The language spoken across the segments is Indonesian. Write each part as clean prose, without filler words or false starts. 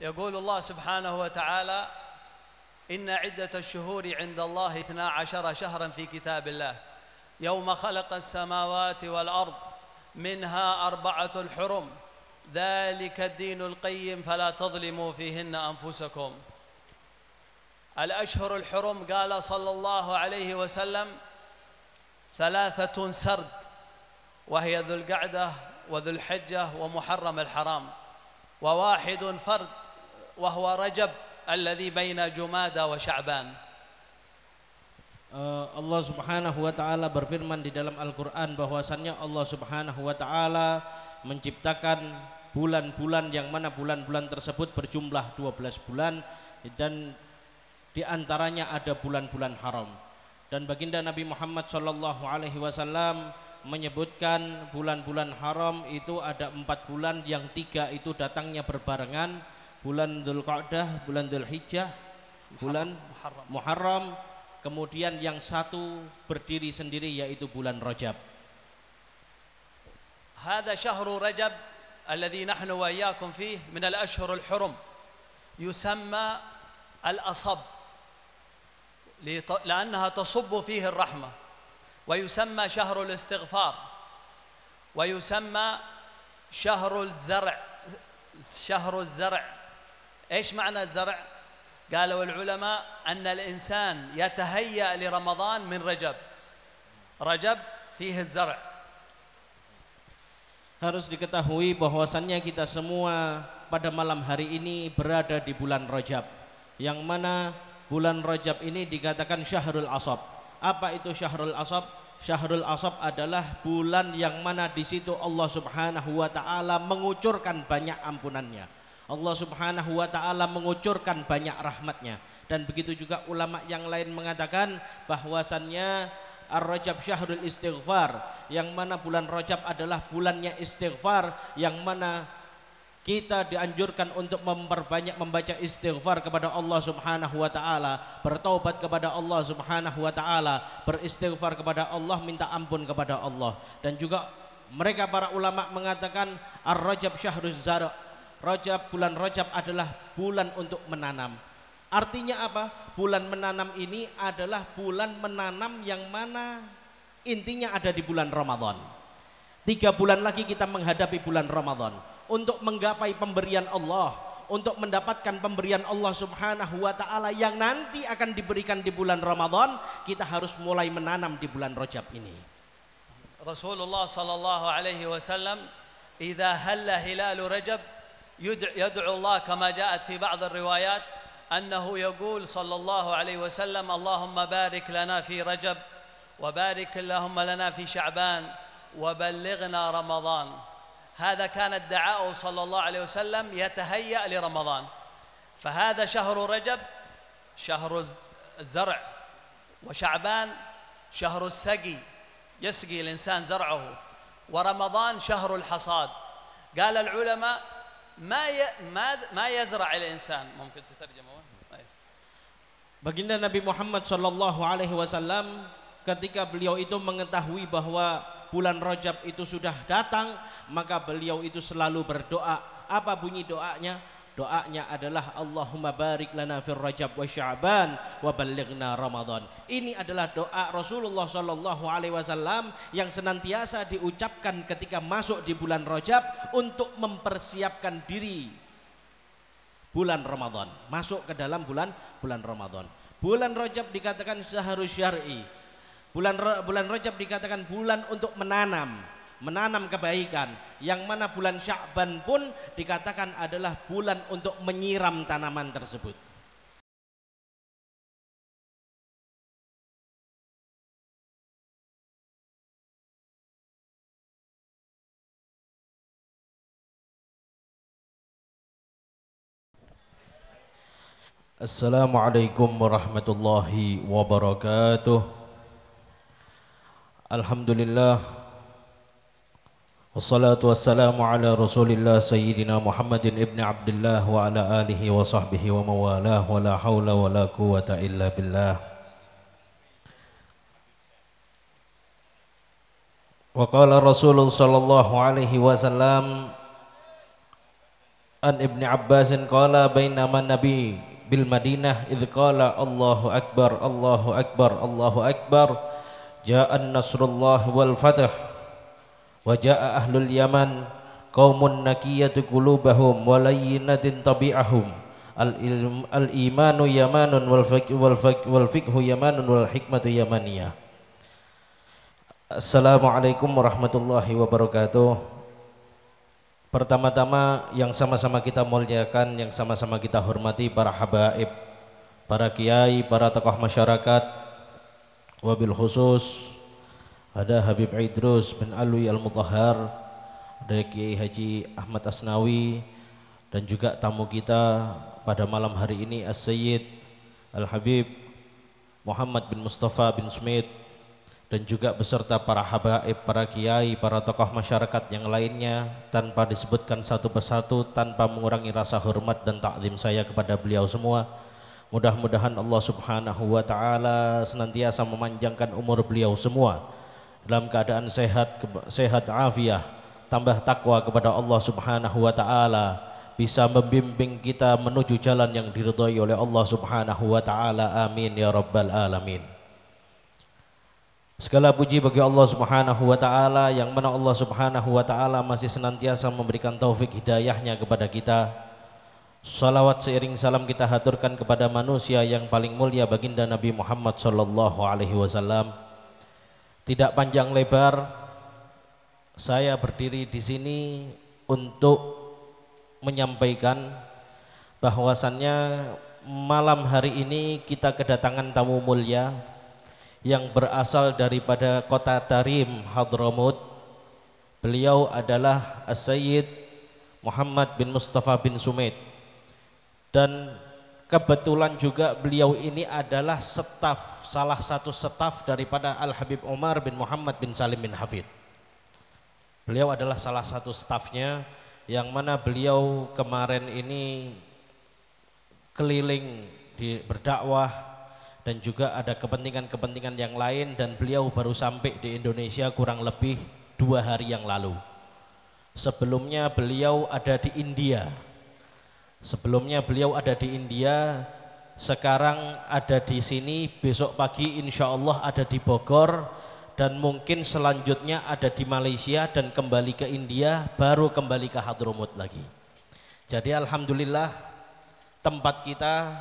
يقول الله سبحانه وتعالى: إن عدة الشهور عند الله 12 شهرا في كتاب الله يوم خلق السماوات والأرض منها 4 حرم ذلك الدين القيم فلا تظلموا فيهن أنفسكم. الأشهر الحرم قال صلى الله عليه وسلم 3 سرد، وهي ذو القعدة وذو الحجة ومحرم الحرام، وواحد فرد وهو رجب الذي بين جمادى وشعبان. Allah Subhanahu wa taala berfirman di dalam Al-Qur'an bahwasannya Allah Subhanahu wa taala menciptakan bulan-bulan yang mana bulan-bulan tersebut berjumlah 12 bulan dan di antaranya ada bulan-bulan haram. Dan baginda Nabi Muhammad sallallahu alaihi wasallam menyebutkan bulan-bulan haram itu ada 4 bulan yang 3 itu datangnya berbarengan, bulan Dzulqa'dah, bulan Dzulhijjah, bulan Muharram, kemudian yang 1 berdiri sendiri yaitu bulan Rajab. هذا شهر رجب الذي نحن وإياكم فيه من الأشهر الحرم، يسمى الأصب لأنها تصب فيه الرحمة، ويسمى شهر الاستغفار، ويسمى شهر الزرع. شهر الزرع إيش معنى الزرع؟ قالوا العلماء أن الإنسان يتهيأ لرمضان من رجب. رجب فيه الزرع. Harus diketahui bahwasannya kita semua pada malam hari ini berada di bulan Rajab, yang mana bulan Rajab ini dikatakan Syahrul Asab. Apa itu Syahrul Asab? Syahrul Asab adalah bulan yang mana di situ Allah Subhanahu wa taala mengucurkan banyak ampunannya. Allah Subhanahu wa taala mengucurkan banyak rahmatnya. Dan begitu juga ulama yang lain mengatakan bahwasannya Ar-Rajab Syahrul Istighfar, yang mana bulan Rajab adalah bulannya istighfar, yang mana kita dianjurkan untuk memperbanyak membaca istighfar kepada Allah Subhanahu wa taala, bertaubat kepada Allah Subhanahu wa taala, beristighfar kepada Allah, minta ampun kepada Allah. Dan juga mereka para ulama mengatakan Ar-Rajab Syahruz Zara'. Rajab, bulan Rajab adalah bulan untuk menanam. Artinya apa? Bulan menanam ini adalah bulan menanam yang mana intinya ada di bulan Ramadan. 3 bulan lagi kita menghadapi bulan Ramadan untuk menggapai pemberian Allah, untuk mendapatkan pemberian Allah Subhanahu wa taala yang nanti akan diberikan di bulan Ramadan. Kita harus mulai menanam di bulan Rajab ini. Rasulullah sallallahu alaihi wasallam idza halla hilal Rajab yad'u Allah kama ja'at fi ba'd ar-riwayat أنه يقول صلى الله عليه وسلم اللهم بارك لنا في رجب وبارك اللهم لنا في شعبان وبلغنا رمضان. هذا كان الدعاء صلى الله عليه وسلم يتهيأ لرمضان. فهذا شهر رجب شهر الزرع، وشعبان شهر السقي يسقي الإنسان زرعه، ورمضان شهر الحصاد. قال العلماء ما يزرع الإنسان. ممكن تترجمه. Baginda Nabi Muhammad sallallahu alaihi wasallam ketika beliau itu mengetahui bahwa bulan Rajab itu sudah datang, maka beliau itu selalu berdoa. Apa bunyi doanya? Doanya adalah Allahumma barik lana fir Rajab wa Sya'ban wa ballighna Ramadan. Ini adalah doa Rasulullah sallallahu alaihi wasallam yang senantiasa diucapkan ketika masuk di bulan Rajab untuk mempersiapkan diri bulan Ramadan, masuk ke dalam bulan Ramadan. Bulan Rajab dikatakan syahrul syar'i. Bulan Rajab dikatakan bulan untuk menanam kebaikan, yang mana bulan Sya'ban pun dikatakan adalah bulan untuk menyiram tanaman tersebut. Assalamualaikum warahmatullahi wabarakatuh. Alhamdulillah, wassalatu wassalamu ala rasulillah sayyidina Muhammadin ibn Abdullah wa ala alihi wa sahbihi wa mawalah, wa la hawla wa la quwata illa billah. Wa qala Rasulullah sallallahu alaihi wasallam an Ibni Abbasin qala bainama Nabi bil Madinah idh qala Allahu Akbar Allahu Akbar Allahu Akbar ja'an nasrullah wal fath wa ja'a ahlul Yaman qaumun nakiyatu qulubahum wa layyinatin tabi'ahum al imanu yamanun wal fiqhu yamanun wal hikmatu yamaniyah. Assalamualaikum warahmatullahi wabarakatuh. Pertama-tama yang sama-sama kita muliakan, yang sama-sama kita hormati para habaib, para kiai, para tokoh masyarakat, wabil khusus ada Habib Idrus bin Alwi Al-Mutahhar, ada Kiai Haji Ahmad Asnawi, dan juga tamu kita pada malam hari ini As-Sayyid Al-Habib Muhammad bin Mustafa bin Smith, dan juga beserta para habaib, para kiai, para tokoh masyarakat yang lainnya, tanpa disebutkan satu persatu, tanpa mengurangi rasa hormat dan takzim saya kepada beliau semua. Mudah-mudahan Allah Subhanahu wa taala senantiasa memanjangkan umur beliau semua dalam keadaan sehat afiah, tambah takwa kepada Allah Subhanahu wa taala, bisa membimbing kita menuju jalan yang diridhai oleh Allah Subhanahu wa taala. Amin ya rabbal alamin. Segala puji bagi Allah Subhanahu wa taala yang mana Allah Subhanahu wa taala masih senantiasa memberikan taufik hidayahnya kepada kita. Salawat seiring salam kita haturkan kepada manusia yang paling mulia baginda Nabi Muhammad sallallahu alaihi wasallam. Tidak panjang lebar, saya berdiri di sini untuk menyampaikan bahwasannya malam hari ini kita kedatangan tamu mulia yang berasal daripada kota Tarim, Hadramut. Beliau adalah As-Sayyid Muhammad bin Mustafa bin Sumait, dan kebetulan juga beliau ini adalah salah satu staf daripada Al-Habib Umar bin Muhammad bin Salim bin Hafid. Beliau adalah salah satu stafnya, yang mana beliau kemarin ini keliling berdakwah dan juga ada kepentingan-kepentingan yang lain, dan beliau baru sampai di Indonesia kurang lebih 2 hari yang lalu. Sebelumnya beliau ada di India. Sekarang ada di sini, besok pagi insya Allah ada di Bogor, dan mungkin selanjutnya ada di Malaysia, dan kembali ke India, baru kembali ke Hadramut lagi. Jadi alhamdulillah tempat kita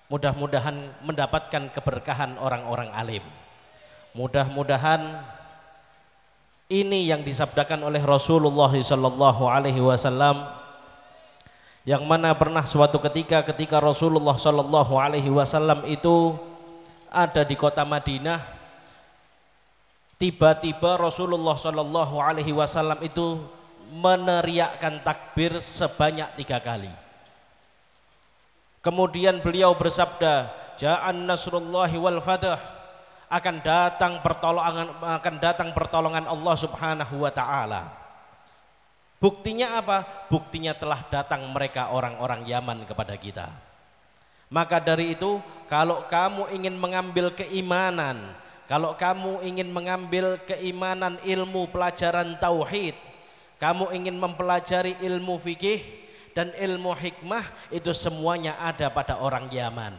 mudah-mudahan mendapatkan keberkahan orang-orang alim. Mudah-mudahan ini yang disabdakan oleh Rasulullah sallallahu alaihi wasallam, yang mana pernah suatu ketika Rasulullah sallallahu alaihi wasallam itu ada di kota Madinah, tiba-tiba Rasulullah sallallahu alaihi wasallam itu meneriakkan takbir sebanyak 3 kali. Kemudian beliau bersabda, ja'an nasrullahi wal fath, akan datang pertolongan Allah Subhanahu wa taala. Buktinya apa? Buktinya telah datang mereka orang-orang Yaman kepada kita. Maka dari itu, kalau kamu ingin mengambil keimanan, kalau kamu ingin mengambil keimanan, ilmu pelajaran tauhid, kamu ingin mempelajari ilmu fikih dan ilmu hikmah, itu semuanya ada pada orang Yaman.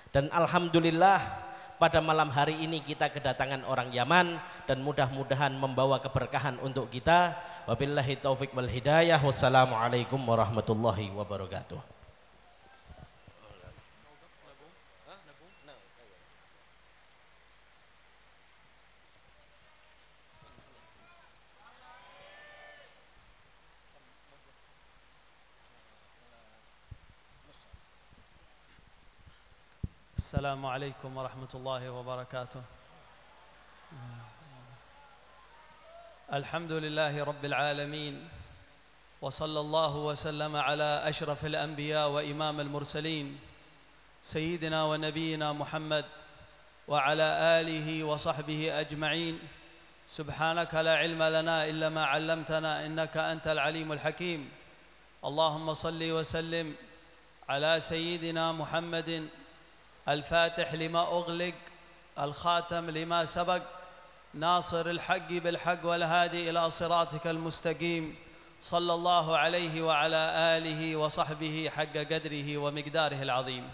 Dan alhamdulillah pada malam hari ini kita kedatangan orang Yaman, dan mudah-mudahan membawa keberkahan untuk kita. Wabillahi taufik wal hidayah. Wassalamualaikum warahmatullahi wabarakatuh. السلام عليكم ورحمة الله وبركاته. الحمد لله رب العالمين، وصلى الله وسلم على أشرف الأنبياء وإمام المرسلين سيدنا ونبينا محمد وعلى آله وصحبه أجمعين. سبحانك لا علم لنا إلا ما علمتنا إنك أنت العليم الحكيم. اللهم صل وسلم على سيدنا محمد الفاتح لما أغلق الخاتم لما سبق ناصر الحق بالحق والهادي إلى صراطك المستقيم صلى الله عليه وعلى آله وصحبه حق قدره ومقداره العظيم.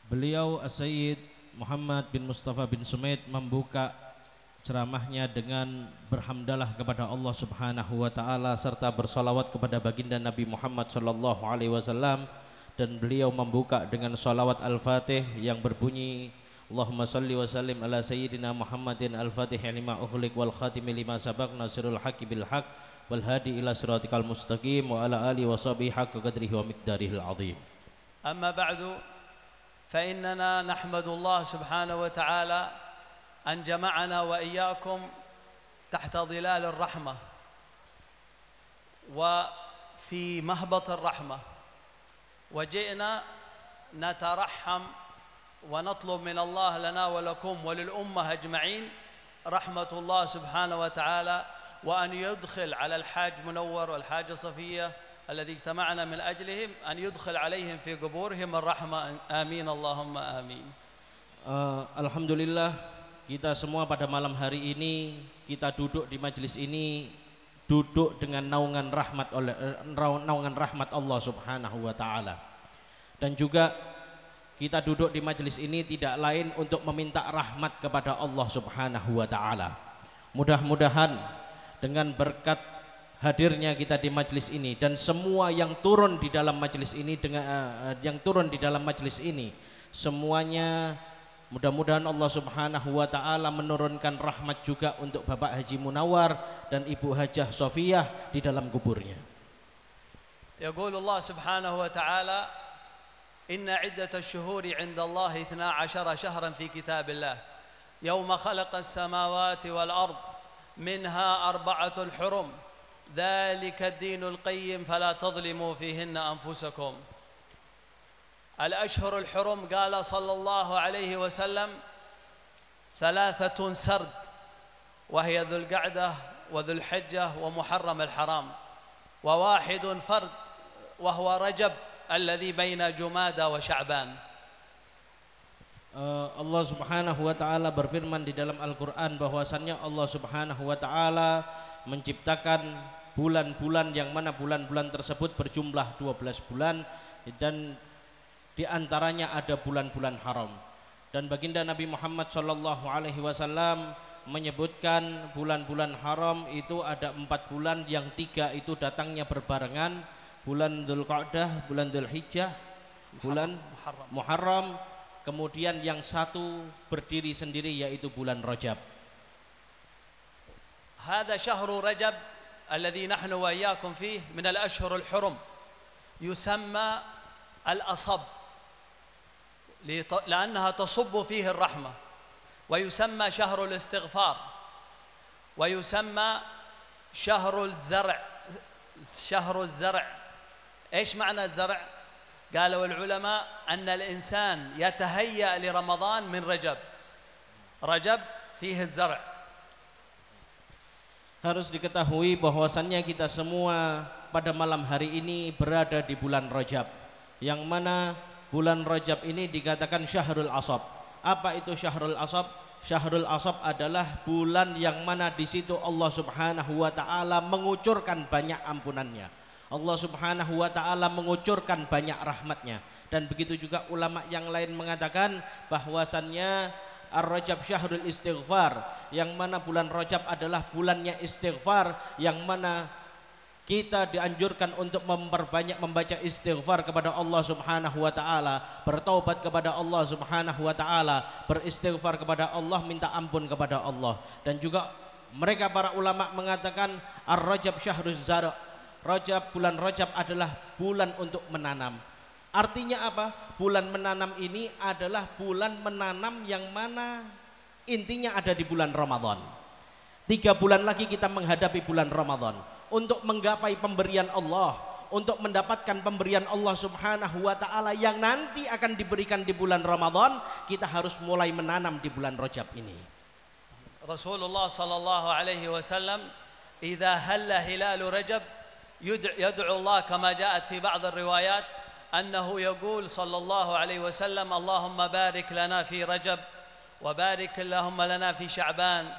Beliau As-Sayyid Muhammad bin Mustafa bin Sumaid membuka ceramahnya dengan berhamdalah kepada Allah Subhanahu wa taala serta bersalawat kepada baginda Nabi Muhammad sallallahu alaihi wasallam, dan beliau membuka dengan salawat Al-Fatih yang berbunyi Allahumma salli wa sallim ala sayyidina Muhammadin al-Fatih lima ukhliq wal khatimi lima sabaq nasirul haqqi bil haqq wal hadi ila siratikal mustaqim wa ala alihi wa sahbihi haqqa qadrihi wa miqdarihil azim. أما بعد فإننا نحمد الله سبحانه وتعالى أن جمعنا وإياكم تحت ظلال الرحمة وفي مهبط الرحمة، وجئنا نترحم ونطلب من الله لنا ولكم وللأمة أجمعين رحمة الله سبحانه وتعالى، وأن يدخل على الحاج منور والحاجة صفية الذي اجتمعنا من أجلهم أن يدخل عليهم في قبورهم الرحمة. آمين اللهم آمين. Alhamdulillah, kita semua pada malam hari ini kita duduk di majelis ini duduk dengan naungan rahmat Allah Subhanahu wa taala. Dan juga kita duduk di majelis ini tidak lain untuk meminta rahmat kepada Allah Subhanahu wa taala. Mudah-mudahan dengan berkat hadirnya kita di majelis ini dan semua yang turun di dalam majelis ini semuanya mudah-mudahan Allah Subhanahu wa taala menurunkan rahmat juga untuk Bapak Haji Munawar dan Ibu Hajah Sofiyah di dalam kuburnya. يقول الله سبحانه وتعالى إن عدة الشهور عند الله 12 شهرا في كتاب الله يوم خلق السماوات والأرض منها 4 حرم ذلك الدين القيم فلا تظلموا فيهن أنفسكم. الأشهر الحرم قال صلى الله عليه وسلم 3 سرد، وهي ذو القعدة وذو الحجة ومحرم الحرام، وواحد فرد وهو رجب الذي بين جمادى وشعبان. Allah Subhanahu wa taala berfirman di dalam Al-Qur'an bahwasannya Allah Subhanahu wa taala menciptakan bulan-bulan yang mana bulan-bulan tersebut berjumlah 12 bulan dan di antaranya ada bulan-bulan haram. Dan baginda Nabi Muhammad sallallahu alaihi wasallam menyebutkan bulan-bulan haram itu ada 4 bulan, yang 3 itu datangnya berbarengan, bulan Dzulqa'dah, bulan Dzulhijjah, bulan Muharram, kemudian yang 1 berdiri sendiri yaitu bulan Rajab. هذا شهر رجب الذي نحن وإياكم فيه من الأشهر الحرم يسمى الأصب لأنها تصب فيه الرحمة، ويسمى شهر الاستغفار، ويسمى شهر الزرع. إيش معنى الزرع؟ قالوا العلماء أن الإنسان يتهيأ لرمضان من رجب فيه الزرع. Harus diketahui bahwasannya kita semua pada malam hari ini berada di bulan Rajab, yang mana bulan Rajab ini dikatakan Syahrul Asab. Apa itu Syahrul Asab? Syahrul Asab adalah bulan yang mana di situ Allah Subhanahu wa taala mengucurkan banyak ampunannya. Allah Subhanahu wa taala mengucurkan banyak rahmatnya. Dan begitu juga ulama yang lain mengatakan bahwasannya Ar-Rajab Syahrul Istighfar, yang mana bulan Rajab adalah bulannya istighfar, yang mana kita dianjurkan untuk memperbanyak membaca istighfar kepada Allah Subhanahu wa taala, bertaubat kepada Allah Subhanahu wa taala, beristighfar kepada Allah, minta ampun kepada Allah. Dan juga mereka para ulama mengatakan Ar-Rajab Syahruz Zara', bulan Rajab adalah bulan untuk menanam. Artinya apa? Bulan menanam ini adalah bulan menanam yang mana intinya ada di bulan Ramadan. 3 bulan lagi kita menghadapi bulan Ramadan untuk menggapai pemberian Allah, untuk mendapatkan pemberian Allah Subhanahu wa taala yang nanti akan diberikan di bulan Ramadan. Kita harus mulai menanam di bulan Rajab ini. Rasulullah sallallahu alaihi wasallam idza halla hilalu Rajab yad'u Allah kama ja'at fi ba'd ar-riwayat أنه يقول صلى الله عليه وسلم اللهم بارك لنا في رجب وبارك اللهم لنا في شعبان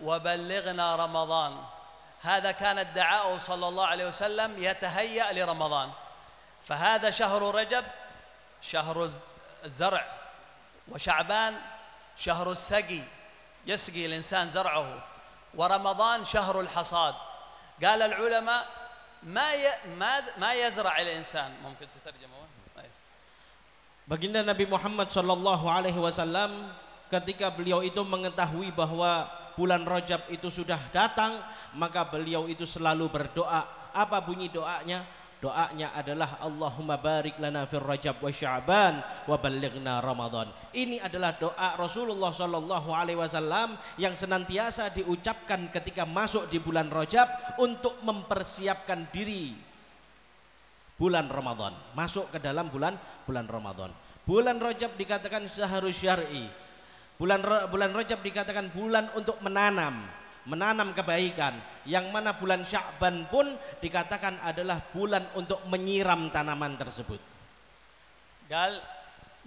وبلغنا رمضان. هذا كان الدعاء صلى الله عليه وسلم يتهيأ لرمضان. فهذا شهر رجب شهر الزرع، وشعبان شهر السقي، يسقي الإنسان زرعه، ورمضان شهر الحصاد. قال العلماء ما يزرع الإنسان. ممكن تترجمه؟ Baginda Nabi Muhammad sallallahu alaihi wasallam ketika beliau itu mengetahui bahwa bulan Rajab itu sudah datang, maka beliau itu selalu berdoa. Apa bunyi doanya? Doanya adalah Allahumma barik lana fir Rajab wa Sya'ban wa ballighna Ramadan. Ini adalah doa Rasulullah sallallahu alaihi wasallam yang senantiasa diucapkan ketika masuk di bulan Rajab untuk mempersiapkan diri bulan Ramadan, masuk ke dalam bulan Ramadan. Bulan Rajab dikatakan syahrul syar'i. Bulan Rajab dikatakan bulan untuk menanam kebaikan, yang mana bulan Sya'ban pun dikatakan adalah bulan untuk menyiram tanaman tersebut. قال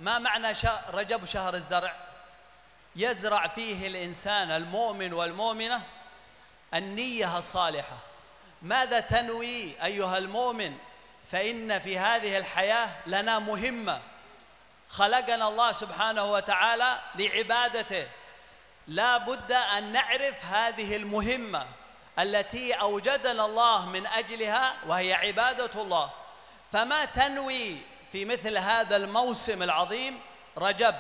ما معنى رجب شهر الزرع؟ يزرع فيه الإنسان المؤمن والمؤمنة النية الصالحة. ماذا تنوي أيها المؤمن؟ فإن في هذه الحياة لنا مهمة، خلقنا الله سبحانه وتعالى لعبادته، لا بد أن نعرف هذه المهمة التي أوجدنا الله من أجلها، وهي عبادة الله. فما تنوي في مثل هذا الموسم العظيم رجب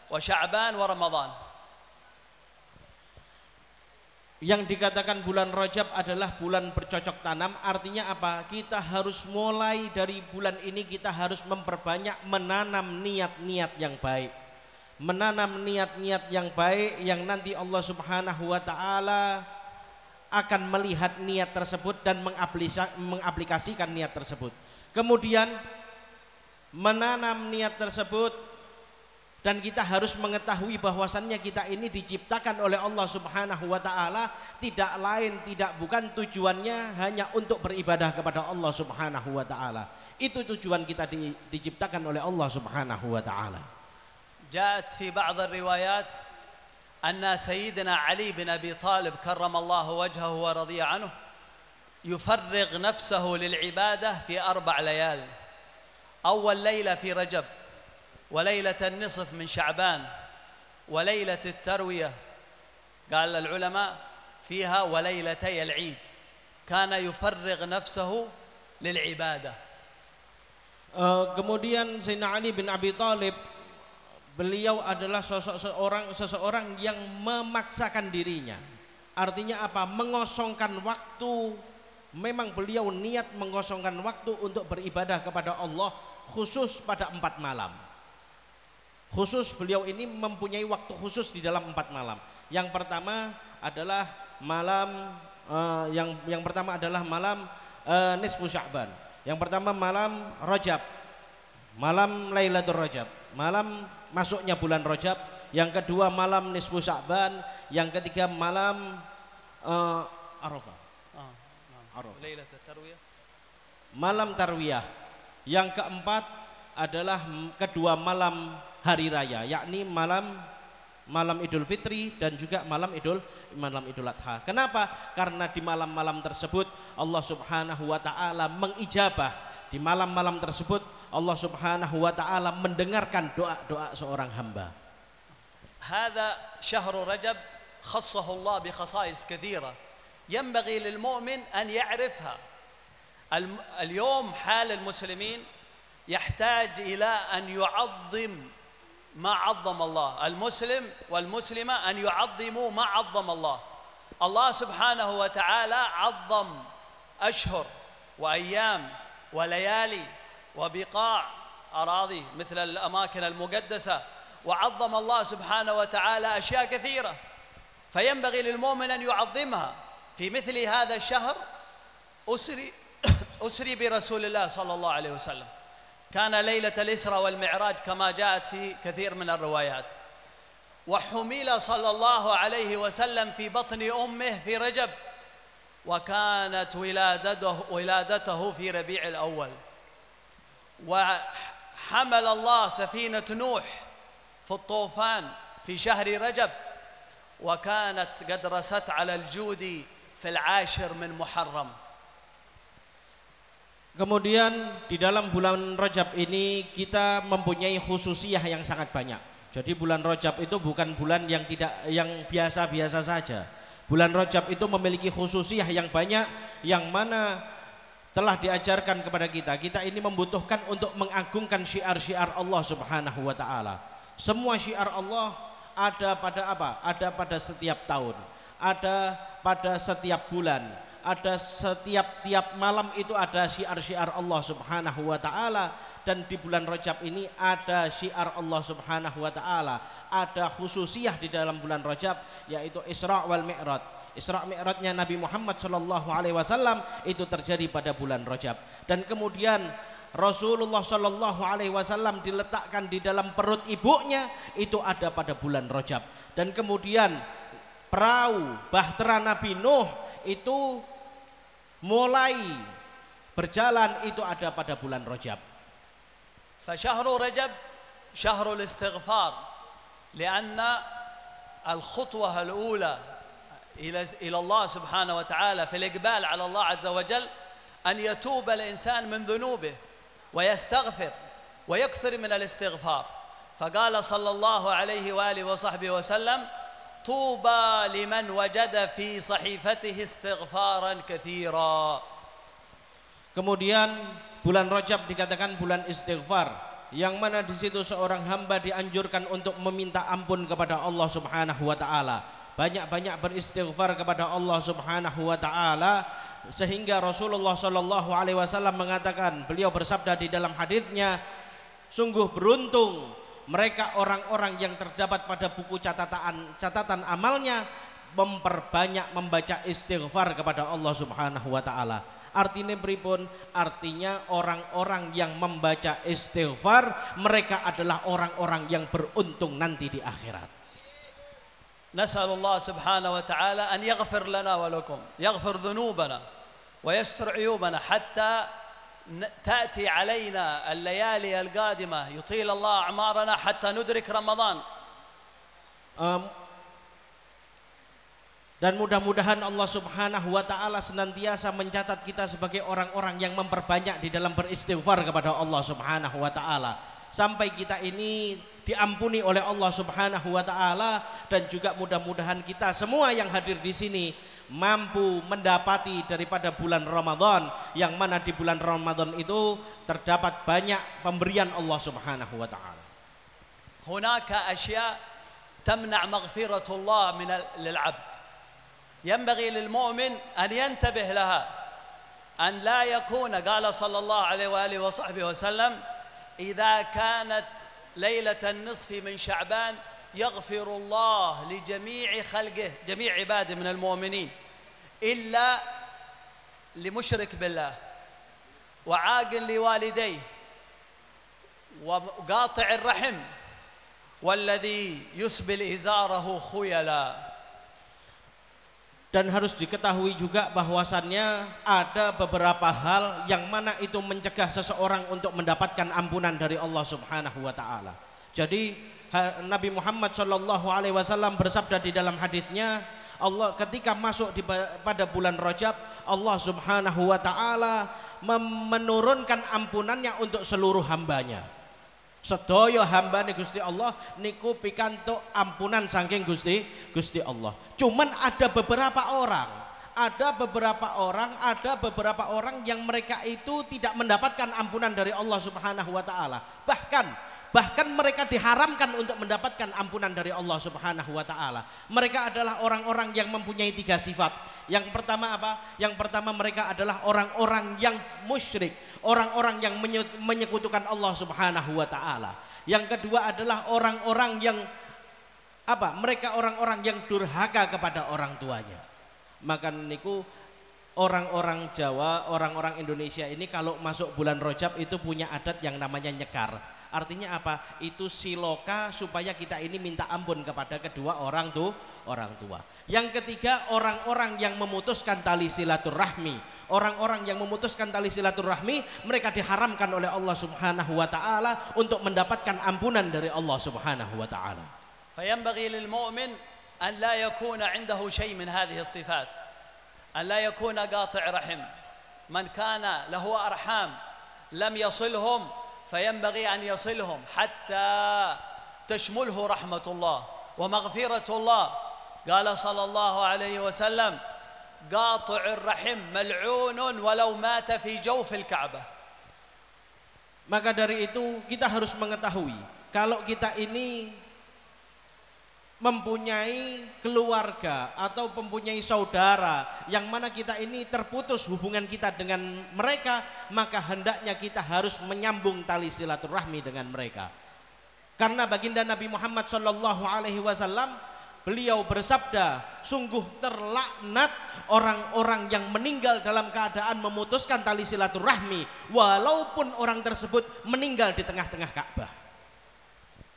وشعبان ورمضان؟ Yang dikatakan bulan Rajab adalah bulan bercocok tanam. Artinya apa? Kita harus mulai dari bulan ini, kita harus memperbanyak menanam niat-niat yang baik. Menanam niat-niat yang baik yang nanti Allah Subhanahu wa taala akan melihat niat tersebut dan mengaplikasikan niat tersebut. Kemudian menanam niat tersebut, dan kita harus mengetahui bahwasannya kita ini diciptakan oleh Allah Subhanahu wa taala, tidak lain tidak bukan tujuannya hanya untuk beribadah kepada Allah Subhanahu wa taala. Itu tujuan kita diciptakan oleh Allah Subhanahu wa taala. جاءت في بعض الروايات أن سيدنا علي بن أبي طالب كرم الله وجهه ورضي عنه يفرغ نفسه للعبادة في 4 ليال. أول ليلة في رجب، وليلة النصف من شعبان، وليلة التروية. قال العلماء فيها وليلتي العيد. كان يفرغ نفسه للعبادة. Kemudian Sayyidina Ali bin Abi Thalib, beliau adalah seseorang yang memaksakan dirinya. Artinya apa? Mengosongkan waktu. Memang beliau niat mengosongkan waktu untuk beribadah kepada Allah, khusus pada 4 malam. Khusus beliau ini mempunyai waktu khusus di dalam 4 malam. Yang pertama adalah malam yang pertama adalah malam nisfu Sya'ban. Yang pertama malam Rajab, malam Lailatul Rajab, malam masuknya bulan Rajab. Yang kedua malam nisfu Sya'ban. Yang ketiga malam Arafah. Malam Tarwiyah. Yang keempat adalah kedua malam hari raya, yakni malam Idul Fitri dan juga malam Idul Adha. Kenapa? Karena di malam-malam tersebut Allah Subhanahu wa taala mengijabah. Di malam-malam tersebut Allah Subhanahu wa taala mendengarkan doa-doa seorang hamba. هذا شهر رجب خصه الله بخصائص كثيرة ينبغي للمؤمن أن يعرفها. اليوم حال المسلمين يحتاج إلى أن يعظم ما عظم الله. المسلم والمسلمة أن يعظموا ما عظم الله. الله سبحانه وتعالى عظم أشهر وأيام وليالي وبقاع أراضي مثل الأماكن المقدسة، وعظم الله سبحانه وتعالى أشياء كثيرة، فينبغي للمؤمن أن يعظمها. في مثل هذا الشهر أسري برسول الله صلى الله عليه وسلم. كان ليلة الإسراء والمعراج كما جاءت في كثير من الروايات. وحمل صلى الله عليه وسلم في بطن أمه في رجب، وكانت ولادته في ربيع الأول. وحمل الله سفينة نوح في الطوفان في شهر رجب، وكانت قد رست على الجود في العاشر من محرم. Kemudian di dalam bulan Rajab ini kita mempunyai khususiyah yang sangat banyak. Jadi bulan Rajab itu bukan bulan yang biasa-biasa saja. Bulan Rajab itu memiliki khususiyah yang banyak, yang mana telah diajarkan kepada kita. Kita ini membutuhkan untuk mengagungkan syiar-syiar Allah Subhanahu wa taala. Semua syiar Allah ada pada apa? Ada pada setiap tahun, ada pada setiap bulan, ada setiap malam itu ada syiar-syiar Allah Subhanahu wa taala. Dan di bulan Rajab ini ada syiar Allah Subhanahu wa taala, ada khususiyah di dalam bulan Rajab, yaitu Isra wal Mi'raj. Isra Mi'rajnya Nabi Muhammad sallallahu alaihi wasallam itu terjadi pada bulan Rajab. Dan kemudian Rasulullah sallallahu alaihi wasallam diletakkan di dalam perut ibunya itu ada pada bulan Rajab. Dan kemudian perahu bahtera Nabi Nuh itu mulai berjalan itu ada pada bulan Rajab. فشهر رجب شهر الاستغفار لأن الخطوة الأولى إلى الله سبحانه وتعالى في الإقبال على الله عز وجل أن يتوب الإنسان من ذنوبه ويستغفر ويكثر من الاستغفار. فقال صلى الله عليه وآله وصحبه وسلم طوبى لمن وجد في صحيفته استغفارا كثيرا. Kemudian bulan Rajab dikatakan bulan istighfar, yang mana di situ seorang hamba dianjurkan untuk meminta ampun kepada Allah Subhanahu wa taala. Banyak-banyak beristighfar kepada Allah Subhanahu wa taala, sehingga Rasulullah sallallahu alaihi wasallam mengatakan, beliau bersabda di dalam hadisnya, sungguh beruntung mereka orang-orang yang terdapat pada buku catatan amalnya memperbanyak membaca istighfar kepada Allah Subhanahu wa taala. Artinya pripun? Artinya orang-orang yang membaca istighfar mereka adalah orang-orang yang beruntung nanti di akhirat. Nas'alullah subhanahu wa ta'ala an yaghfir lana wa lakum, yaghfir dhunubana wa yastur uyubana hatta تأتي علينا الليالي القادمة يطيل الله أعمارنا حتى ندرك رمضان. Dan mudah-mudahan Allah Subhanahu wa taala senantiasa mencatat kita sebagai orang-orang yang memperbanyak di dalam beristighfar kepada Allah Subhanahu wa taala, sampai kita ini diampuni oleh Allah Subhanahu wa taala. Dan juga mudah-mudahan kita semua yang hadir di sini mampu mendapati daripada bulan Ramadan, yang mana di bulan Ramadan itu terdapat banyak pemberian Allah Subhanahu wa taala. Hunaka asya tamna' maghfiratullah min lil-'abd. ينبغي للمؤمن أن ينتبه لها، أن لا يكون، قال صلى الله عليه وآله وصحبه وسلم إذا كانت ليلة النصف من شعبان يغفر الله لجميع خلقه جميع عباده من المؤمنين إلا لمشرك بالله وعاق لوالديه وقاطع الرحم والذي يسبل إزاره خيلا. Dan harus diketahui juga bahwasannya ada beberapa hal yang mana itu mencegah seseorang untuk mendapatkan ampunan dari Allah Subhanahu wa taala. Jadi Nabi Muhammad sallallahu alaihi wasallam bersabda di dalam hadisnya, Allah ketika masuk pada bulan Rajab, Allah Subhanahu wa taala menurunkan ampunannya untuk seluruh hambanya. Sedaya hambane Gusti Allah niku pikantuk ampunan saking Gusti Allah. Cuman ada beberapa orang yang mereka itu tidak mendapatkan ampunan dari Allah Subhanahu wa taala. Bahkan mereka diharamkan untuk mendapatkan ampunan dari Allah Subhanahu wa taala. Mereka adalah orang-orang yang mempunyai 3 sifat. Yang pertama apa? Yang pertama mereka adalah orang-orang yang musyrik, orang-orang yang menyekutukan Allah Subhanahu wa taala. Yang kedua adalah orang-orang yang apa? Mereka orang-orang yang durhaka kepada orang tuanya. Maka niku orang-orang Jawa, orang-orang Indonesia ini kalau masuk bulan Rajab itu punya adat yang namanya nyekar. Artinya apa? Itu siloka supaya kita ini minta ampun kepada kedua orang tua. Yang ketiga, orang-orang yang memutuskan tali silaturahmi. Orang-orang yang memutuskan tali silaturahmi, mereka diharamkan oleh Allah Subhanahu wa taala untuk mendapatkan ampunan dari Allah Subhanahu wa taala. فينبغي للمؤمن أن لا يكون عنده شيء من هذه الصفات، أن لا يكون قاطع رحم. من كان له أرحام لم يصلهم فينبغي أن يصلهم حتى تشمله رحمة الله ومغفرة الله. قال صلى الله عليه وسلم: قاطع الرحم ملعون ولو مات في جوف الكعبة. Maka dari itu kita harus mengetahui kalau kita ini mempunyai keluarga atau mempunyai saudara yang mana kita ini terputus hubungan kita dengan mereka, maka hendaknya kita harus menyambung tali silaturahmi dengan mereka. Karena baginda Nabi Muhammad SAW, beliau bersabda, sungguh terlaknat orang-orang yang meninggal dalam keadaan memutuskan tali silaturahmi walaupun orang tersebut meninggal di tengah-tengah Ka'bah.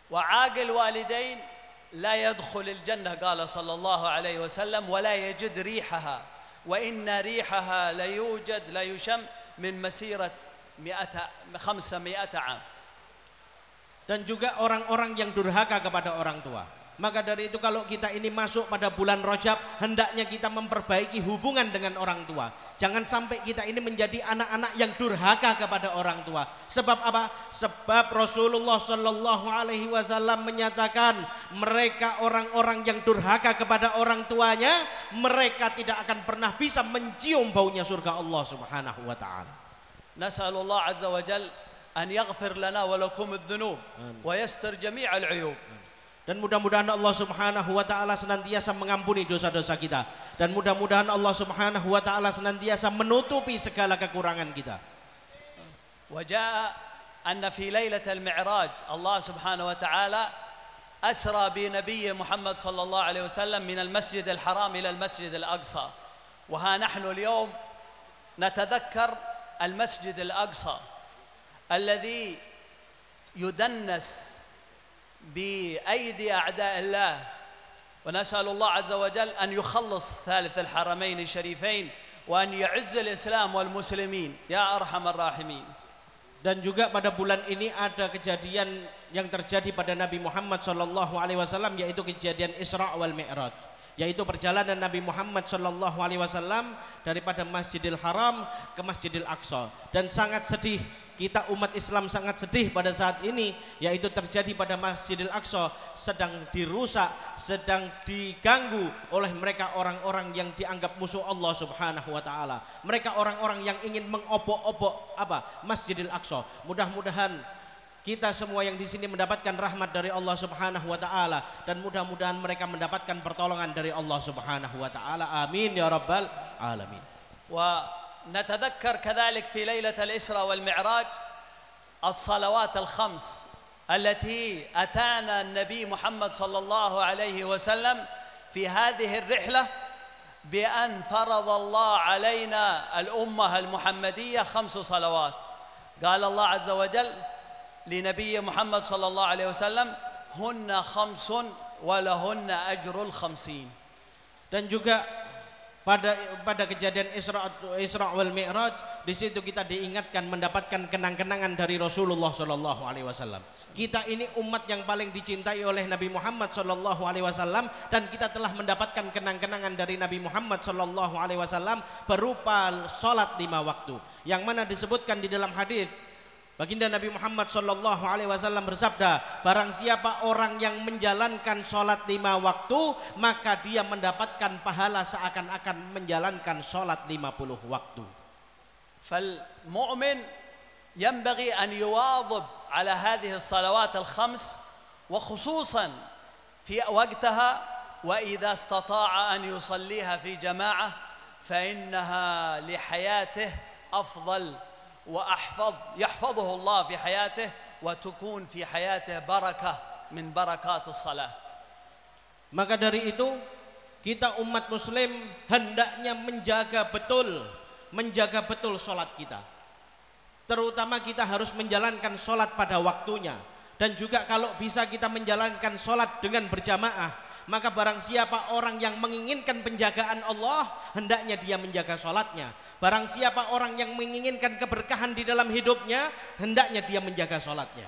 وعاقل والدين لا يدخل الجنة قال صلى الله عليه وسلم ولا يجد ريحها وإن ريحها لا يشم من مسيرة 500 عام. Dan juga orang-orang yang durhaka kepada orang tua. Maka dari itu kalau kita ini masuk pada bulan Rajab, hendaknya kita memperbaiki hubungan dengan orang tua. Jangan sampai kita ini menjadi anak-anak yang durhaka kepada orang tua. Sebab apa? Sebab Rasulullah SAW menyatakan mereka orang-orang yang durhaka kepada orang tuanya, mereka tidak akan pernah bisa mencium baunya surga Allah Subhanahu wa taala. Nas'alullah azza wa jalla an yaghfir lana wa lakum adh-dhunub wa yastir jami' al-'uyub. Dan mudah-mudahan Allah Subhanahu wa taala senantiasa mengampuni dosa-dosa kita, dan mudah-mudahan Allah Subhanahu wa taala senantiasa menutupi segala kekurangan kita. Wa jaa anna fi lailatul mi'raj Allah Subhanahu wa taala asra bi nabiy Muhammad sallallahu alaihi wasallam min al-masjid al-haram ila al-masjid al-aqsa. Wa ha nahnu al-yawm natadhakkar al-masjid al-aqsa alladhi yudannas بأيدي أعداء الله، ونسأل الله عز وجل أن يخلص ثالث الحرمين الشريفين وأن يعز الإسلام والمسلمين يا أرحم الراحمين. Dan juga pada bulan ini ada kejadian yang terjadi pada Nabi Muhammad SAW, yaitu kejadian Isra wal Mi'raj, yaitu perjalanan Nabi Muhammad SAW daripada Masjidil Haram ke Masjidil Aqsa. Dan sangat sedih, kita umat Islam sangat sedih pada saat ini, yaitu terjadi pada Masjidil Aqsa sedang dirusak, sedang diganggu oleh mereka orang-orang yang dianggap musuh Allah Subhanahu wa taala. Mereka orang-orang yang ingin mengobok-obok Masjidil Aqsa. Mudah-mudahan kita semua yang di sini mendapatkan rahmat dari Allah Subhanahu wa taala, dan mudah-mudahan mereka mendapatkan pertolongan dari Allah Subhanahu wa taala. Amin ya rabbal alamin. ونتذكر كذلك في ليلة الإسراء والمعراج الصلوات الخمس التي أتانا النبي محمد صلى الله عليه وسلم في هذه الرحلة بأن فرض الله علينا الأمة المحمدية 5 صلوات. قال الله عز وجل لنبي محمد صلى الله عليه وسلم هن 5 ولهن أجر 50. Dan juga pada kejadian Isra wal Mi'raj, di situ kita diingatkan mendapatkan kenang-kenangan dari Rasulullah Shallallahu Alaihi Wasallam. Kita ini umat yang paling dicintai oleh Nabi Muhammad Shallallahu Alaihi Wasallam, dan kita telah mendapatkan kenang-kenangan dari Nabi Muhammad Shallallahu Alaihi Wasallam berupa sholat 5 waktu, yang mana disebutkan di dalam hadis. Baginda Nabi Muhammad Sallallahu Alaihi Wasallam bersabda, barang siapa orang yang menjalankan sholat 5 waktu, maka dia mendapatkan pahala seakan-akan menjalankan sholat 50 waktu. فالمؤمن ينبغي أن يواظب على هذه الصلوات ال5 وخصوصا في وقتها، وإذا استطاع أن يصليها في جماعة فإنها لحياته أفضل يحفظه الله في حياته وتكون في حياته بركة من بركات الصلاة. Maka dari itu kita umat muslim hendaknya menjaga betul sholat kita. Terutama kita harus menjalankan sholat pada waktunya, dan juga kalau bisa kita menjalankan sholat dengan berjamaah. Maka barang siapa orang yang menginginkan penjagaan Allah, hendaknya dia menjaga sholatnya. Barang siapa orang yang menginginkan keberkahan di dalam hidupnya, hendaknya dia menjaga sholatnya.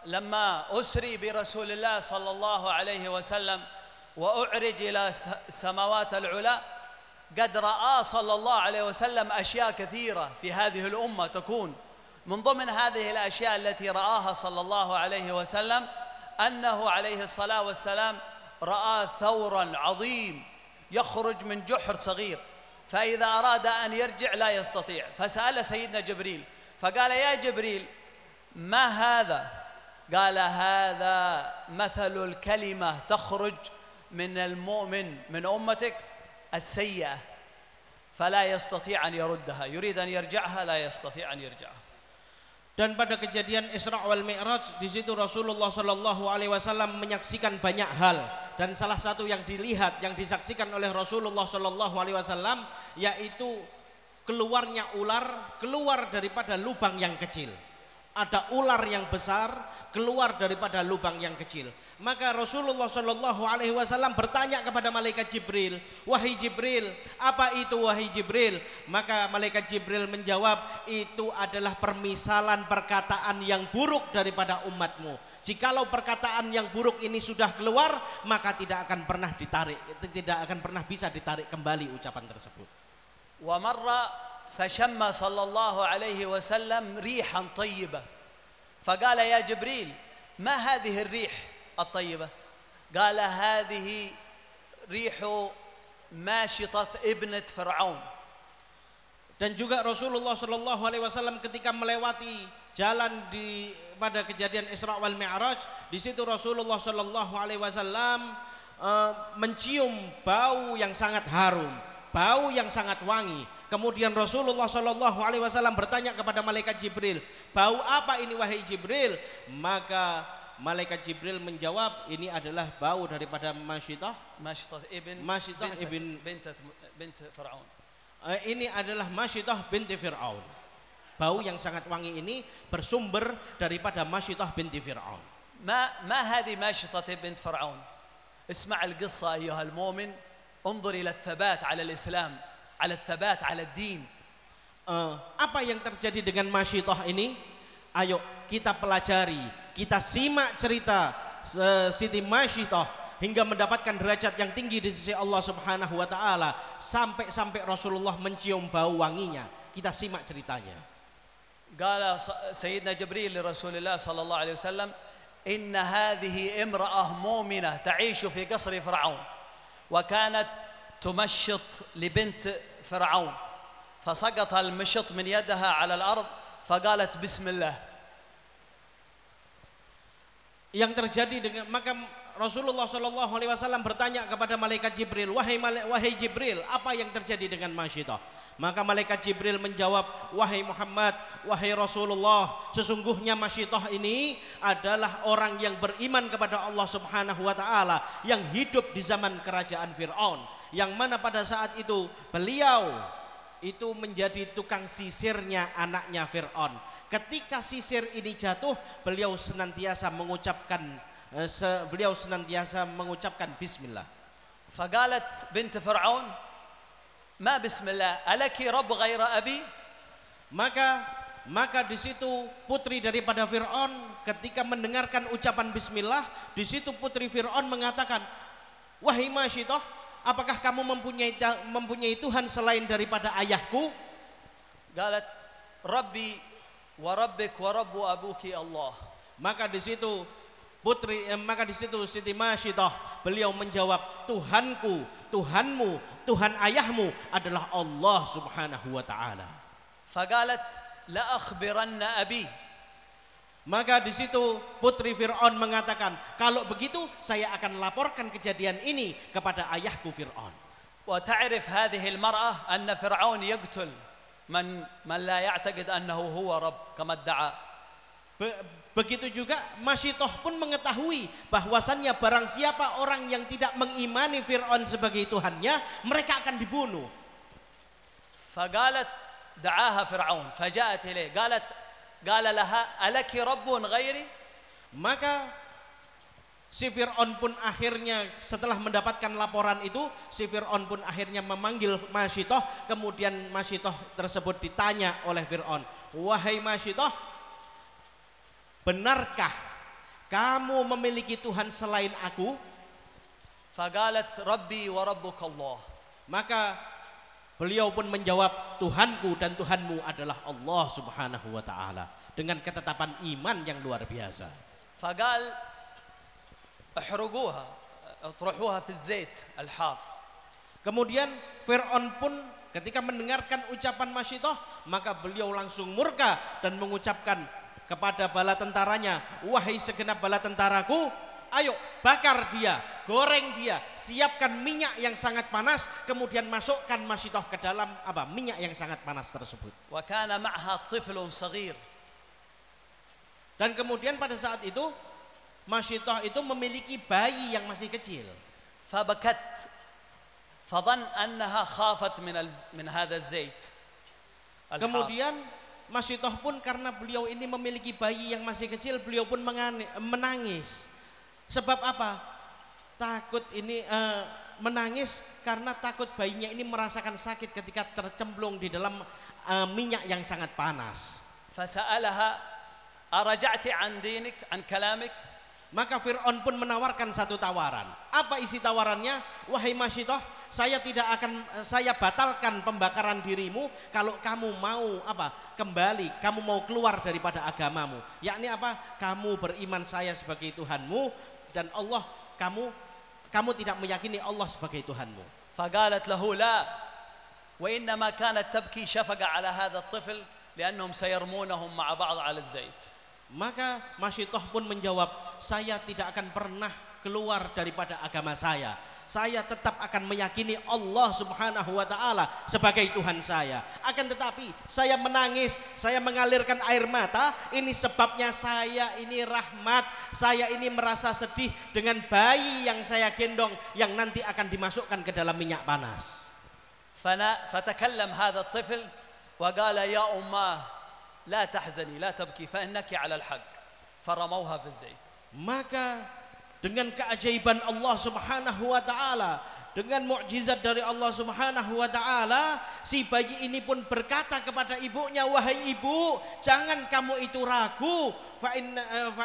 لما أسري برسول الله صلى الله عليه وسلم وأعرج إلى السماوات العلى قد رأى صلى الله عليه وسلم أشياء كثيرة في هذه الأمة تكون. من ضمن هذه الأشياء التي رآها صلى الله عليه وسلم أنه عليه الصلاة والسلام رأى ثورا عظيم يخرج من جحر صغير، فإذا أراد أن يرجع لا يستطيع، فسأل سيدنا جبريل فقال يا جبريل ما هذا؟ قال هذا مثل الكلمة تخرج من المؤمن من أمتك السيئة فلا يستطيع أن يردها، يريد أن يرجعها لا يستطيع أن يرجعها. Dan pada kejadian Isra wal Mi'raj di situ Rasulullah Shallallahu Alaihi Wasallam menyaksikan banyak hal, dan salah satu yang dilihat yang disaksikan oleh Rasulullah Shallallahu Alaihi Wasallam yaitu keluarnya ular keluar daripada lubang yang kecil. Ada ular yang besar keluar daripada lubang yang kecil. Maka Rasulullah Shallallahu Alaihi Wasallam bertanya kepada malaikat Jibril, wahai Jibril, apa itu wahai Jibril? Maka malaikat Jibril menjawab, itu adalah permisalan perkataan yang buruk daripada umatmu. Jikalau perkataan yang buruk ini sudah keluar, maka tidak akan pernah ditarik, tidak akan pernah bisa ditarik kembali ucapan tersebut. Wa marra فشم صلى الله عليه وسلم ريحا طيبة فقال يا جبريل ما هذه الريح الطيبة؟ قال هذه ريح ماشطة ابنة فرعون. Dan juga Rasulullah Shallallahu Alaihi Wasallam ketika melewati jalan pada kejadian Isra wal Mi'raj, di situ Rasulullah Shallallahu Alaihi Wasallam mencium bau yang sangat harum, bau yang sangat wangi. Kemudian Rasulullah Shallallahu Alaihi Wasallam bertanya kepada malaikat Jibril, bau apa ini wahai Jibril? Maka malaikat Jibril menjawab, ini adalah bau daripada Masyitah ibn bint Fir'aun. Ini adalah Masyitah binti Fir'aun. Bau yang sangat wangi ini bersumber daripada Masyitah binti Fir'aun. ما هذه ماشطة بنت فرعون؟ اسمع القصة أيها المؤمن، انظر إلى الثبات على الإسلام، على الثبات على الدين. Apa yang terjadi dengan Masyitah ini? Ayo kita pelajari, kita simak cerita Siti Masyitah hingga mendapatkan derajat yang tinggi di sisi Allah Subhanahu wa taala, sampai Rasulullah mencium bau wanginya. Kita simak ceritanya. قال سيدنا جبريل لرسول الله صلى الله عليه وسلم إن هذه امرأة مؤمنة تعيش في قصر فرعون وكانت تمشط لبنت فرعون فسقط المشط من يدها على الأرض فقالت بسم الله. Yang terjadi dengan maka Rasulullah Shallallahu Alaihi Wasallam bertanya kepada malaikat Jibril, wahai Jibril, apa yang terjadi dengan Masyitah? Maka malaikat Jibril menjawab, wahai Muhammad, wahai Rasulullah, sesungguhnya Masyitah ini adalah orang yang beriman kepada Allah Subhanahu wa taala yang hidup di zaman kerajaan Fir'aun, yang mana pada saat itu beliau itu menjadi tukang sisirnya anaknya Fir'aun. Ketika sisir ini jatuh, beliau senantiasa mengucapkan bismillah. فقالت بنت فرعون ما بسم الله ألك رب غير أبي؟ Maka di situ putri daripada Fir'aun ketika mendengarkan ucapan bismillah, di situ putri Fir'aun mengatakan, wahai Masyitah, apakah kamu mempunyai Tuhan selain daripada ayahku? قالت ربي وربك ورب أبوك الله. Maka di situ Siti Masyitah beliau menjawab, Tuhanku, Tuhanmu, Tuhan ayahmu adalah Allah Subhanahu wa taala. فقالت لا أخبرن أبي. Maka di situ putri Fir'aun mengatakan, kalau begitu saya akan laporkan kejadian ini kepada ayahku Fir'aun. وتعرف هذه المرأة أن فرعون يقتل من لا يعتقد أنه هو رب كما ادعى. Begitu juga Masyitah pun mengetahui bahwasannya barang siapa orang yang tidak mengimani Fir'aun sebagai Tuhannya, mereka akan dibunuh. فقالت دعاها فرعون فجاءت إليه قال لها ألك رب غيري؟ Maka si Fir'aun pun akhirnya setelah mendapatkan laporan itu, si Fir'aun pun akhirnya memanggil Masyitah. Kemudian Masyitah tersebut ditanya oleh Fir'aun, wahai Masyitah, benarkah kamu memiliki Tuhan selain aku? فقالت ربي وربك الله. Maka beliau pun menjawab, Tuhanku dan Tuhanmu adalah Allah Subhanahu wa taala, dengan ketetapan iman yang luar biasa. فقال احرقوها اطرحوها في الزيت الحار. Kemudian Fir'aun pun ketika mendengarkan ucapan Masyitoh, maka beliau langsung murka dan mengucapkan kepada bala tentaranya, wahai segenap bala tentaraku, ayo bakar dia, goreng dia, siapkan minyak yang sangat panas, kemudian masukkan Masyitoh ke dalam minyak yang sangat panas tersebut. وكان معها طفل صغير. Dan kemudian pada saat itu Masyitoh itu memiliki bayi yang masih kecil. فبكت فظن أنها خافت من هذا الزيت. Kemudian Masyitoh pun karena beliau ini memiliki bayi yang masih kecil, beliau pun menangis. Sebab apa? Takut ini menangis karena takut bayinya ini merasakan sakit ketika tercemplung di dalam minyak yang sangat panas. فسألها أرجعت عن دينك عن كلامك. Maka Fir'aun pun menawarkan satu tawaran. Apa isi tawarannya? Wahai Masyitoh, saya batalkan pembakaran dirimu kalau kamu mau kembali, kamu mau keluar daripada agamamu. Yakni kamu beriman saya sebagai Tuhanmu dan Allah, kamu tidak meyakini Allah sebagai Tuhanmu. فقالت له لا وإنما كانت تبكي شفقة على هذا الطفل لأنهم سيرمونهم مع بعض على الزيت. Maka Masyitoh pun menjawab, saya tidak akan pernah keluar daripada agama saya. Saya tetap akan meyakini Allah Subhanahu wa taala sebagai Tuhan saya. Akan tetapi saya menangis, saya mengalirkan air mata, ini sebabnya saya ini rahmat, saya ini merasa sedih dengan bayi yang saya gendong yang nanti akan dimasukkan ke dalam minyak panas. فتكلم هذا الطفل وقال يا أماه لا تحزني لا تبكي فإنك على الحق فرموها في الزيت. Maka dengan keajaiban Allah Subhanahu wa taala, dengan mukjizat dari Allah Subhanahu wa taala, si bayi ini pun berkata kepada ibunya, wahai ibu, jangan kamu itu ragu, fa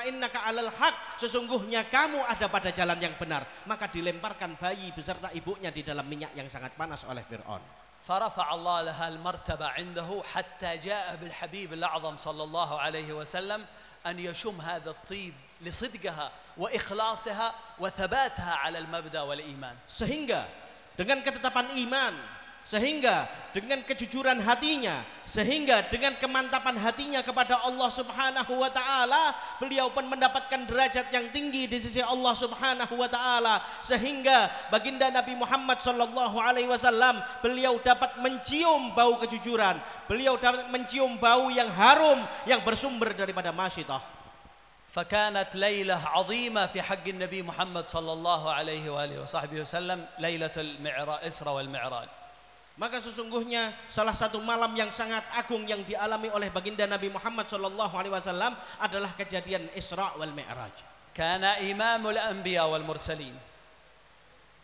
innaka 'alal haq, sesungguhnya kamu ada pada jalan yang benar. Maka dilemparkan bayi beserta ibunya di dalam minyak yang sangat panas oleh Fir'aun. فرفع الله لها المرتبة عنده حتى جاء بالحبيب الأعظم صلى الله عليه وسلم أن يشم هذا الطيب لصدقها وإخلاصها وثباتها على المبدأ والإيمان. Sehingga dengan ketetapan iman, sehingga dengan kejujuran hatinya, sehingga dengan kemantapan hatinya kepada Allah Subhanahu wa taala, beliau pun mendapatkan derajat yang tinggi di sisi Allah Subhanahu wa taala, sehingga baginda Nabi Muhammad sallallahu alaihi wasallam beliau dapat mencium bau kejujuran, beliau dapat mencium bau yang harum yang bersumber daripada Masyitoh. فكانت ليلة عظيمة في حق النبي محمد صلى الله عليه وآله وصحبه وسلم ليلة الإسراء والمعراج. Maka sesungguhnya salah satu malam yang sangat agung yang dialami oleh baginda Nabi Muhammad sallallahu alaihi wasallam adalah kejadian Isra wal Mi'raj. Kana imamul anbiya wal mursalin.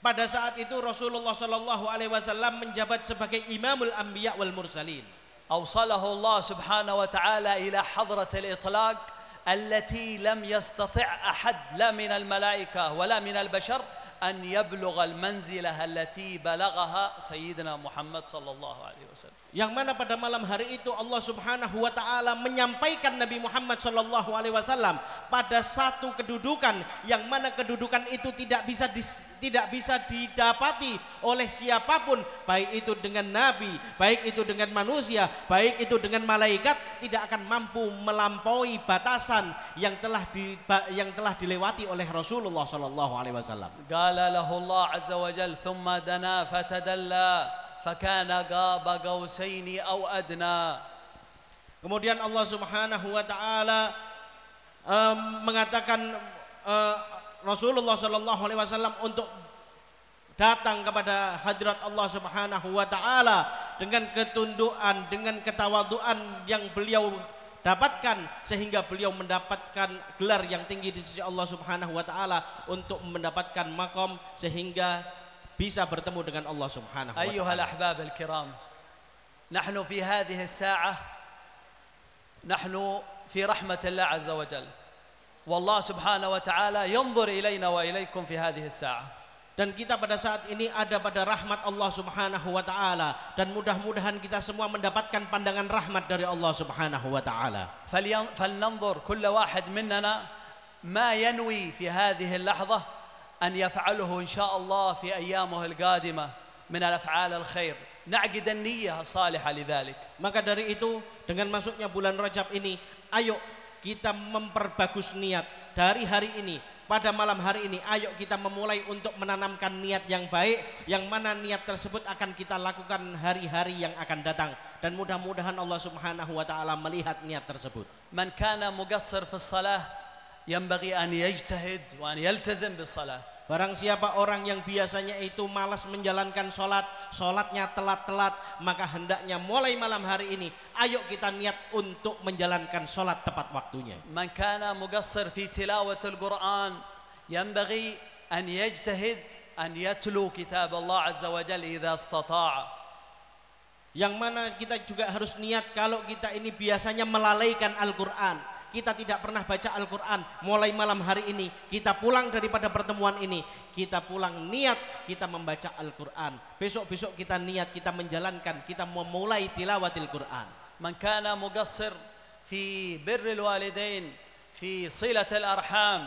Pada saat itu Rasulullah sallallahu alaihi wasallam menjabat sebagai imamul anbiya wal mursalin. Awsalahu Allah subhanahu wa ta'ala ila hadratil itlaq allati lam yastati' ahad la min al malaika wala min al bashar أن يبلغ المنزلة التي بلغها سيدنا محمد صلى الله عليه وسلم. Yang mana pada malam hari itu Allah Subhanahu wa taala menyampaikan Nabi Muhammad sallallahu alaihi wasallam pada satu kedudukan yang mana kedudukan itu tidak bisa didapati oleh siapapun, baik itu dengan nabi, baik itu dengan manusia, baik itu dengan malaikat, tidak akan mampu melampaui batasan yang telah dilewati oleh Rasulullah sallallahu alaihi wasallam. Qala lahu Allah azza wa jalla thumma dana fatadalla fakana qaba qausaini aw adna. Kemudian Allah Subhanahu wa taala mengatakan Rasulullah sallallahu alaihi wasallam untuk datang kepada hadirat Allah Subhanahu wa taala dengan ketundukan, dengan ketawaduan yang beliau dapatkan, sehingga beliau mendapatkan gelar yang tinggi di sisi Allah Subhanahu wa taala untuk mendapatkan maqam sehingga bisa bertemu dengan Allah Subhanahu wa taala. Ayyuhal ahbab al-kiram, nahnu fi hadhihi as-sa'ah nahnu fi rahmatillah azza wa jalla. والله سبحانه وتعالى ينظر إلينا وإليكم في هذه الساعة. Dan kita pada saat ini ada pada rahmat Allah Subhanahu wa taala, dan mudah-mudahan kita semua mendapatkan pandangan rahmat dari Allah Subhanahu wa taala. فلننظر كل واحد مننا ما ينوي في هذه اللحظة أن يفعله إن شاء الله في أيامه القادمة من الأفعال الخير. نعقد النية الصالحة لذلك. Maka dari itu, dengan masuknya bulan Rajab ini, ayo kita memperbagus niat dari hari ini. Pada malam hari ini, ayo kita memulai untuk menanamkan niat yang baik, yang mana niat tersebut akan kita lakukan hari-hari yang akan datang, dan mudah-mudahan Allah Subhanahu wa taala melihat niat tersebut. من كان مقصر في الصلاة ينبغي أن يجتهد وأن يلتزم بالصلاة. Barang siapa orang yang biasanya itu malas menjalankan sholatnya telat-telat, maka hendaknya mulai malam hari ini, ayo kita niat untuk menjalankan sholat tepat waktunya. من كان مقصر في تلاوة القرآن ينبغي أن يجتهد أن يتلو كتاب الله عز وجل إذا استطاع. Yang mana kita juga harus niat, kalau kita ini biasanya melalaikan Al-Quran, kita tidak pernah baca Al-Quran, mulai malam hari ini kita pulang daripada pertemuan ini, kita pulang niat kita membaca Al-Quran. Besok-besok kita niat kita menjalankan, kita memulai tilawatil Quran. من كان مقصر في بر الوالدين في صلة الأرحام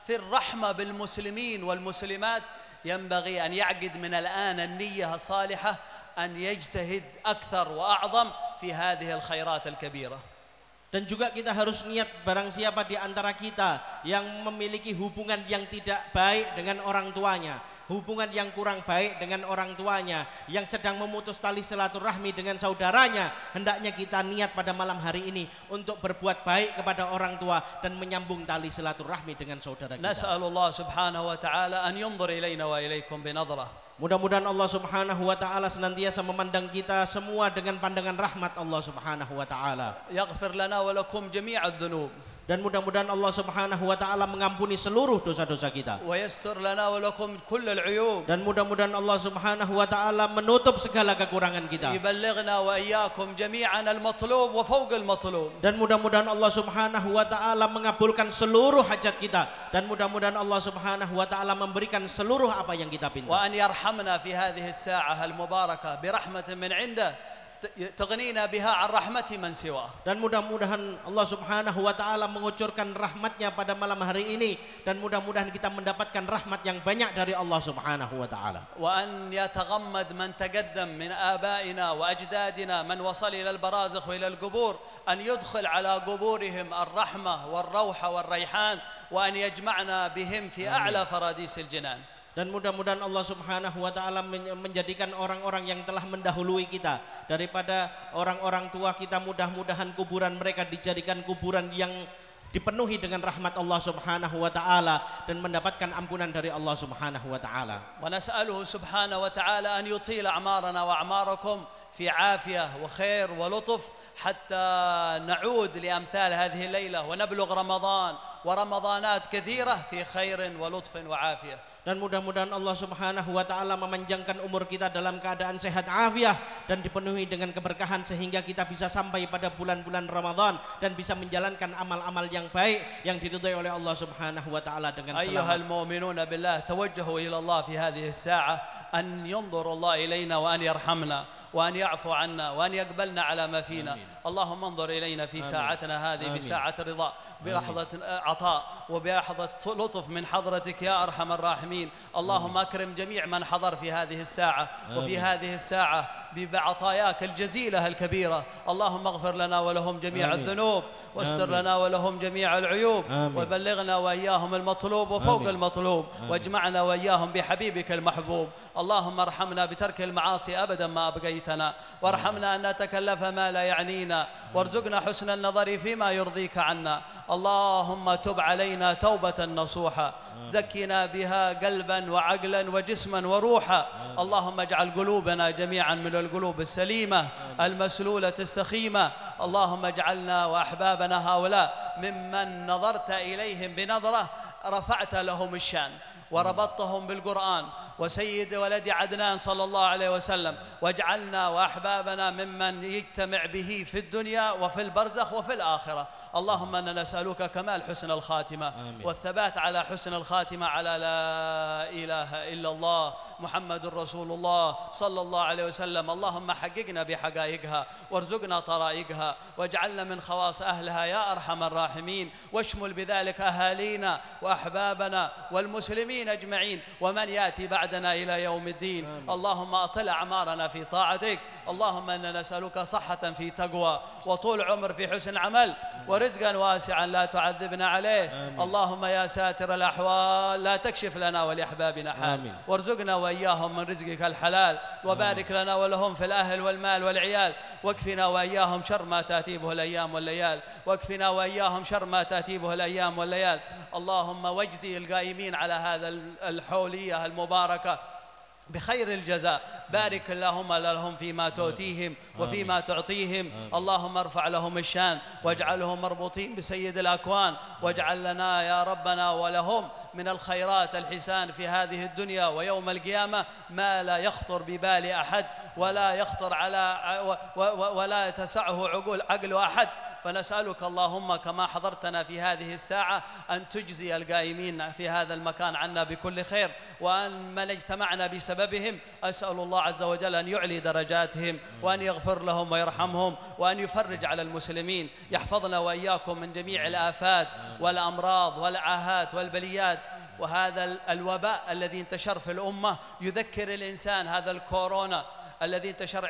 في الرحمة بالمسلمين والمسلمات ينبغي أن يعقد من الآن النية الصالحة أن يجتهد أكثر وأعظم في هذه الخيرات الكبيرة. Dan juga kita harus niat, barang siapa di antara kita yang memiliki hubungan yang tidak baik dengan orang tuanya, hubungan yang kurang baik dengan orang tuanya, yang sedang memutus tali silaturahmi dengan saudaranya, hendaknya kita niat pada malam hari ini untuk berbuat baik kepada orang tua dan menyambung tali silaturahmi dengan saudara kita. Nas'alullah subhanahu wa ta'ala an yunzur ilayna wa ilaykum binadhrah. Mudah-mudahan Allah Subhanahu wa taala senantiasa memandang kita semua dengan pandangan rahmat Allah Subhanahu wa taala. Yaghfir lana wa lakum jami'adz dzunub. Dan mudah-mudahan Allah Subhanahu wa taala mengampuni seluruh dosa-dosa kita. Wa yastur lana wa lakum kullal 'uyub. Dan mudah-mudahan Allah Subhanahu wa taala menutup segala kekurangan kita. Yuballighna wa iyyakum jami'an al-matlub wa fawqa al-matlub. Dan mudah-mudahan Allah Subhanahu wa taala mengabulkan seluruh hajat kita, dan mudah-mudahan Allah Subhanahu wa taala memberikan seluruh apa yang kita pinta. Wa an yarhamna fi hadhihi as-sa'ah al-mubarakah bi rahmatin min 'indah تغنينا بها عن رحمة من سواه. Dan mudah-mudahan Allah Subhanahu wa taala mengucurkan rahmatnya pada malam hari ini, dan mudah-mudahan kita mendapatkan rahmat yang banyak dari Allah Subhanahu wa taala. وأن يتغمد من تقدم من آبائنا وأجدادنا من وصل إلى البرازخ وإلى القبور أن يدخل على قبورهم الرحمة والروحة والريحان وأن يجمعنا بهم في أعلى فراديس الجنان. Dan mudah-mudahan Allah Subhanahu wa taala menjadikan orang-orang yang telah mendahului kita daripada orang-orang tua kita, mudah-mudahan kuburan mereka dijadikan kuburan yang dipenuhi dengan rahmat Allah Subhanahu wa taala dan mendapatkan ampunan dari Allah Subhanahu wa taala. Wa nas'aluhu subhanahu wa ta'ala an yutil a'marana wa a'marakum fi 'afiyah wa khair wa lutf hatta na'ud li amthal hadhihi al-laila wa nablugh Ramadan wa ramadanat kathirah fi khairin wa lutfin wa 'afiyah. Dan mudah-mudahan Allah Subhanahu wa taala memanjangkan umur kita dalam keadaan sehat afiah dan dipenuhi dengan keberkahan, sehingga kita bisa sampai pada bulan-bulan Ramadan dan bisa menjalankan amal-amal yang baik yang diridhai oleh Allah Subhanahu wa taala dengan selamat. Ayyuhal mu'minuna billah, tawajjahu ila Allah fi hadhihi as-sa'ah an yanzur Allah ilayna wa an yarhamna وأن يعفو عنا وأن يقبلنا على ما فينا. اللهم انظر إلينا في ساعتنا هذه بساعة رضا، بلحظة عطاء وبلحظة لطف من حضرتك يا أرحم الراحمين. اللهم أكرم جميع من حضر في هذه الساعة وفي هذه الساعة بعطاياك الجزيلة الكبيرة. اللهم اغفر لنا ولهم جميع الذنوب واستر لنا ولهم جميع العيوب وبلغنا وإياهم المطلوب وفوق المطلوب واجمعنا وإياهم بحبيبك المحبوب. اللهم ارحمنا بترك المعاصي أبدا ما أبقيتنا، وارحمنا أن نتكلف ما لا يعنينا، وارزقنا حسن النظر فيما يرضيك عنا. اللهم تب علينا توبة نصوحا زكنا بها قلبا وعقلا وجسما وروحا. اللهم اجعل قلوبنا جميعا من القلوب السليمة المسلولة السخيمة. اللهم اجعلنا وأحبابنا هؤلاء ممن نظرت إليهم بنظرة رفعت لهم الشان وربطتهم بالقرآن وسيد ولد عدنان صلى الله عليه وسلم، واجعلنا وأحبابنا ممن يجتمع به في الدنيا وفي البرزخ وفي الآخرة. اللهم أنا نسألك كمال حسن الخاتمة والثبات على حسن الخاتمة على لا إله إلا الله محمد رسول الله صلى الله عليه وسلم. اللهم حققنا بحقائقها وارزقنا طرائقها واجعلنا من خواص أهلها يا أرحم الراحمين، واشمل بذلك أهالينا وأحبابنا والمسلمين أجمعين ومن يأتي بعدنا إلى يوم الدين. اللهم أطل أعمارنا في طاعتك. اللهم إنا نسألك صحة في تقوى وطول عمر في حسن عمل ورزقا واسعا لا تعذبنا عليه. اللهم يا ساتر الأحوال لا تكشف لنا ولأحبابنا حال، وارزقنا وإياهم من رزقك الحلال، وبارك لنا ولهم في الأهل والمال والعيال، واكفنا وإياهم شر ما تأتي به الأيام والليال، واكفنا وإياهم شر ما تأتي به الأيام والليال. اللهم واجزي القائمين على هذا الحولية المباركة بخير الجزاء، بارك اللهم لهم فيما تؤتيهم وفيما تعطيهم. اللهم ارفع لهم الشان واجعلهم مربوطين بسيد الأكوان، واجعل لنا يا ربنا ولهم من الخيرات الحسان في هذه الدنيا ويوم القيامة ما لا يخطر ببال أحد ولا يخطر على ولا يتسعه عقل أحد. فنسألك اللهم كما حضرتنا في هذه الساعة أن تجزي القائمين في هذا المكان عنا بكل خير، وأن من اجتمعنا بسببهم أسأل الله عز وجل أن يعلي درجاتهم وأن يغفر لهم ويرحمهم وأن يفرج على المسلمين، يحفظنا وإياكم من جميع الآفات والأمراض والعاهات والبليات. وهذا الوباء الذي انتشر في الأمة يذكر الإنسان، هذا الكورونا الذي انتشر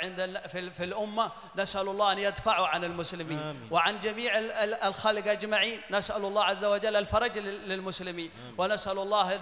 في الأمة، نسأل الله أن يدفعه عن المسلمين وعن جميع الخلق أجمعين. نسأل الله عز وجل الفرج للمسلمين، ونسأل الله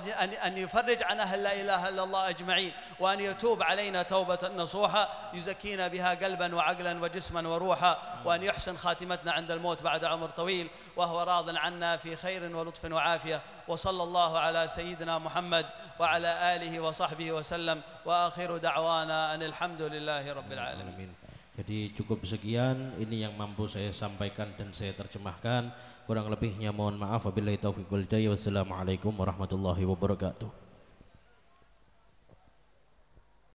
أن يفرج عن أهل لا إله إلا الله أجمعين، وأن يتوب علينا توبة نصوحة يزكينا بها قلبا وعقلا وجسما وروحا، وأن يحسن خاتمتنا عند الموت بعد عمر طويل وهو راض عنا في خير ولطف وعافية. وصلى الله على سيدنا محمد وعلى آله وصحبه وسلم، وآخر دعوانا أن الحمد لله رب العالمين. Jadi cukup sekian ini yang mampu saya sampaikan dan saya terjemahkan. Kurang lebihnya mohon maaf. Wabillahi taufiq wal hidayah. Wassalamualaikum warahmatullahi wabarakatuh.